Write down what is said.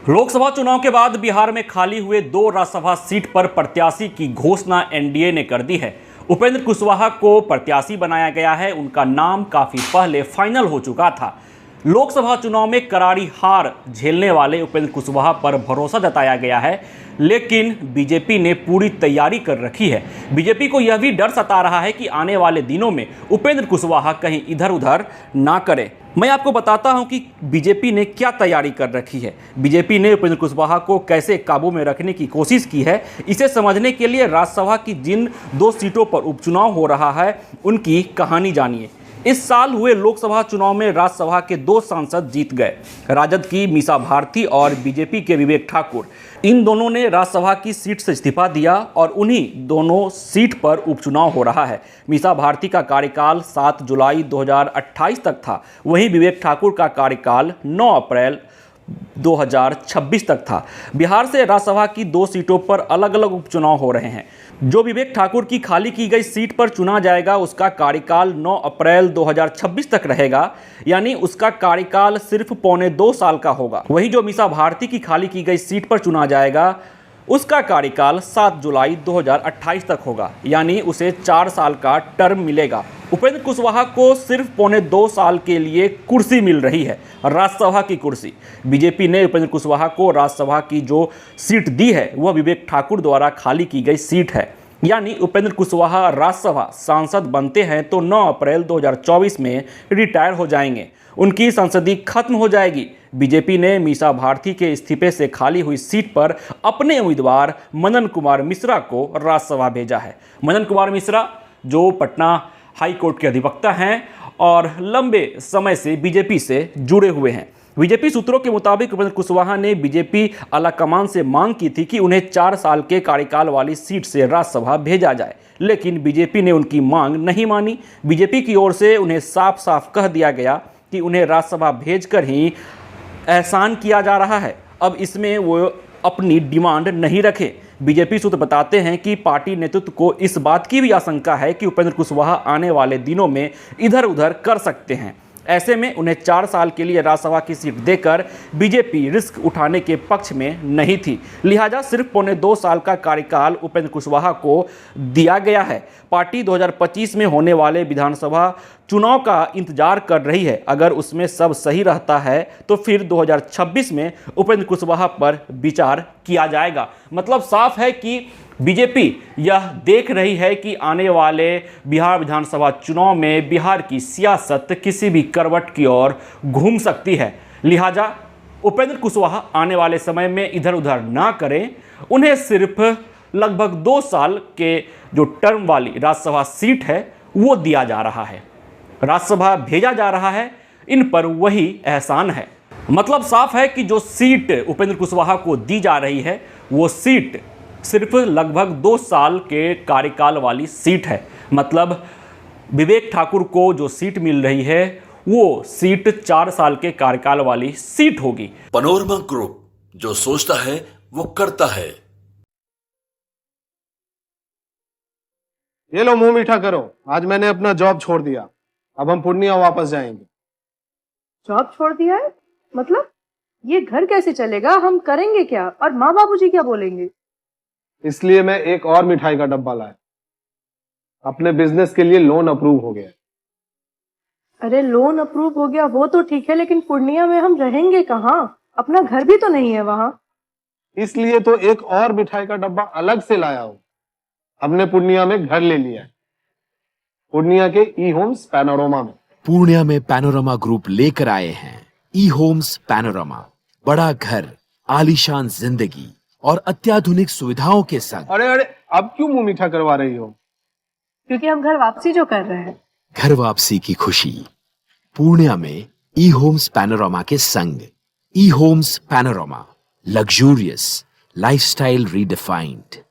लोकसभा चुनाव के बाद बिहार में खाली हुए 2 राज्यसभा सीट पर प्रत्याशी की घोषणा एनडीए ने कर दी है। उपेंद्र कुशवाहा को प्रत्याशी बनाया गया है। उनका नाम काफी पहले फाइनल हो चुका था। लोकसभा चुनाव में करारी हार झेलने वाले उपेंद्र कुशवाहा पर भरोसा जताया गया है, लेकिन बीजेपी ने पूरी तैयारी कर रखी है। बीजेपी को यह भी डर सता रहा है कि आने वाले दिनों में उपेंद्र कुशवाहा कहीं इधर उधर ना करे। मैं आपको बताता हूं कि बीजेपी ने क्या तैयारी कर रखी है। बीजेपी ने उपेंद्र कुशवाहा को कैसे काबू में रखने की कोशिश की है, इसे समझने के लिए राज्यसभा की जिन 2 सीटों पर उपचुनाव हो रहा है उनकी कहानी जानिए। इस साल हुए लोकसभा चुनाव में राज्यसभा के 2 सांसद जीत गए। राजद की मीसा भारती और बीजेपी के विवेक ठाकुर। इन दोनों ने राज्यसभा की सीट से इस्तीफा दिया और उन्हीं दोनों सीट पर उपचुनाव हो रहा है। मीसा भारती का कार्यकाल 7 जुलाई 2028 तक था, वहीं विवेक ठाकुर का कार्यकाल 9 अप्रैल 2026 तक था। बिहार से राज्यसभा की 2 सीटों पर अलग अलग उपचुनाव हो रहे हैं। जो विवेक ठाकुर की खाली की गई सीट पर चुना जाएगा उसका कार्यकाल 9 अप्रैल 2026 तक रहेगा, यानी उसका कार्यकाल सिर्फ 1.25 साल का होगा। वहीं जो मीसा भारती की खाली की गई सीट पर चुना जाएगा उसका कार्यकाल 7 जुलाई 2028 तक होगा, यानी उसे 4 साल का टर्म मिलेगा। उपेंद्र कुशवाहा को सिर्फ 1.25 साल के लिए कुर्सी मिल रही है, राज्यसभा की कुर्सी। बीजेपी ने उपेंद्र कुशवाहा को राज्यसभा की जो सीट दी है वह विवेक ठाकुर द्वारा खाली की गई सीट है, यानी उपेंद्र कुशवाहा राज्यसभा सांसद बनते हैं तो 9 अप्रैल 2024 में रिटायर हो जाएंगे, उनकी संसदीय खत्म हो जाएगी। बीजेपी ने मीसा भारती के इस्तीफे से खाली हुई सीट पर अपने उम्मीदवार मनन कुमार मिश्रा को राज्यसभा भेजा है। मनन कुमार मिश्रा जो पटना हाई कोर्ट के अधिवक्ता हैं और लंबे समय से बीजेपी से जुड़े हुए हैं। बीजेपी सूत्रों के मुताबिक उपेंद्र कुशवाहा ने बीजेपी आलाकमान से मांग की थी कि उन्हें 4 साल के कार्यकाल वाली सीट से राज्यसभा भेजा जाए, लेकिन बीजेपी ने उनकी मांग नहीं मानी। बीजेपी की ओर से उन्हें साफ साफ कह दिया गया कि उन्हें राज्यसभा भेजकर ही एहसान किया जा रहा है, अब इसमें वो अपनी डिमांड नहीं रखे। बीजेपी सूत्र बताते हैं कि पार्टी नेतृत्व को इस बात की भी आशंका है कि उपेंद्र कुशवाहा आने वाले दिनों में इधर उधर कर सकते हैं। ऐसे में उन्हें 4 साल के लिए राज्यसभा की सीट देकर बीजेपी रिस्क उठाने के पक्ष में नहीं थी, लिहाजा सिर्फ 1.25 साल का कार्यकाल उपेंद्र कुशवाहा को दिया गया है। पार्टी 2025 में होने वाले विधानसभा चुनाव का इंतजार कर रही है। अगर उसमें सब सही रहता है तो फिर 2026 में उपेंद्र कुशवाहा पर विचार किया जाएगा। मतलब साफ है कि बीजेपी यह देख रही है कि आने वाले बिहार विधानसभा चुनाव में बिहार की सियासत किसी भी करवट की ओर घूम सकती है, लिहाजा उपेंद्र कुशवाहा आने वाले समय में इधर उधर ना करें। उन्हें सिर्फ लगभग 2 साल के जो टर्म वाली राज्यसभा सीट है वो दिया जा रहा है, राज्यसभा भेजा जा रहा है। इन पर वही एहसान है। मतलब साफ है कि जो सीट उपेंद्र कुशवाहा को दी जा रही है वो सीट सिर्फ लगभग 2 साल के कार्यकाल वाली सीट है। मतलब विवेक ठाकुर को जो सीट मिल रही है वो सीट 4 साल के कार्यकाल वाली सीट होगी। पैनोरमा ग्रुप, जो सोचता है वो करता है। ये लो, मुंह मीठा करो। आज मैंने अपना जॉब छोड़ दिया, अब हम पूर्णिया वापस जाएंगे। जॉब छोड़ दिया है? मतलब ये घर कैसे चलेगा? हम करेंगे क्या? और माँ बाबूजी क्या बोलेंगे? इसलिए मैं एक और मिठाई का डब्बा लाया। अपने बिजनेस के लिए लोन अप्रूव हो गया। अरे लोन अप्रूव हो गया वो तो ठीक है, लेकिन पूर्णिया में हम रहेंगे कहाँ? अपना घर भी तो नहीं है वहां। इसलिए तो एक और मिठाई का डब्बा अलग से लाया हूं। हमने पूर्णिया में घर ले लिया है, पूर्णिया के ई होम्स पैनोरमा में। पूर्णिया में पैनोरमा ग्रुप लेकर आए हैं ई होम्स पैनोरमा। बड़ा घर, आलीशान जिंदगी और अत्याधुनिक सुविधाओं के संग। अरे अरे, अब क्यों मुंह मीठा करवा रही हो? क्योंकि हम घर वापसी जो कर रहे हैं। घर वापसी की खुशी पूर्णिया में ई होम्स पैनोरमा के संग। E Homes Panorama, luxurious lifestyle redefined.